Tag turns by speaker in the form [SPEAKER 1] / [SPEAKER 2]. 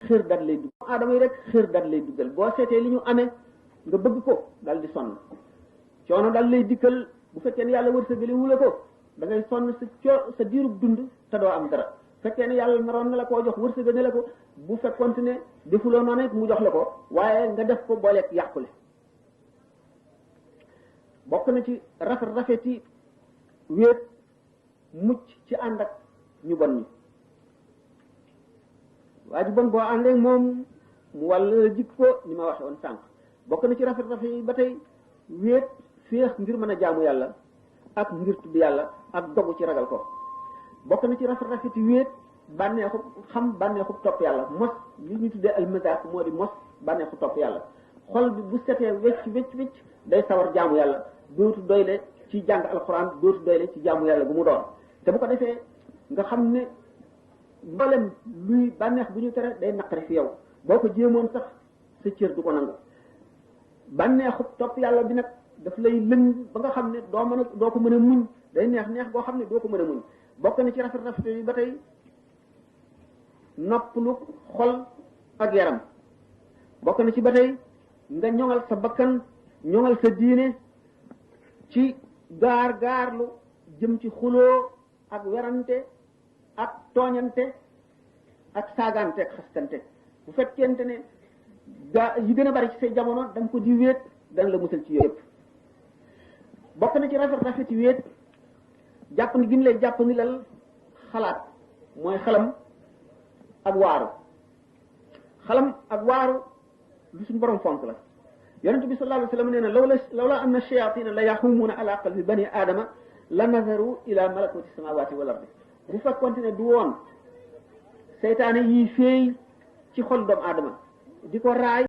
[SPEAKER 1] xër dat lay dugg aadama yi rek xër dat lay duggal boo seetee li ñu amee nga bëgg ko dal di sonn coono dal lay dikkal bu fekkee ne yàlla wërsëgali wula ko da ngay sonn sa diirub dund te doo am dara fekkee ne yàlla naroon na la koo jox wërsëga ne la ko bu fekkonte ne defuloo noonu it mu jox la ko waaye nga def ko booleeg yàqule bokk na ci rafeti wéet mucc ci ànd ak ñu bon ñi waa ji bon boo àndee moom mu wàll jikk ko ni ma waxe woon sànq bokk na ci rafet yi ba tey wéet féex ngir mën a jaamu yàlla ak ngir tudd yàlla ak dogu ci ragal ko bokk na ci rafeti wéet bànneexu xam bànneexu topp yàlla mos li ñu tuddee almazaq moo di mos bànneexu topp yàlla xol bi bu setee wecc day sawar jaamu yàlla dootu doyle ci jàng alxuraan dootu doyle ci jaamu yàlla bu mu doon te bu ko defee nga xam ne mboolem luy bànneex bu ñu tere day naqari fi yow boo ko jéemoon sax sa cër du ko nangu bànneexu topp yàlla bi nag daf lay lëng ba nga xam ne doo ko mën a muñ day neex boo xam ne doo ko mën a muñ bokk na ci rafet yi ba tey noppalu xol ak yaram bokk na ci ba tey nga ñoŋal sa bakkan ñoŋal sa diine ci gaarlu jëm ci xuloo ak werante ak tooñante ak saagante ak xastante bu fekkente ne yi gën a bari ci say jamono da nga ko di wéet dana la musal ci yooyu yëpp bokk na ci rafet yi wéet jàpp ni gi mu lay jàpp ni lal xalaat mooy xalam ak waaru xalam ak waaru lu suñu borom fonk la yonent bi sallallahu alayhi wa sallam nee na lawla anna shayatina la yaxumuuna ala qalbi bani aadama la nazaru ila malakuti samawati wal ardi bu fekkonte ne du woon seytaane yi féey ci xol doomu aadama di ko raay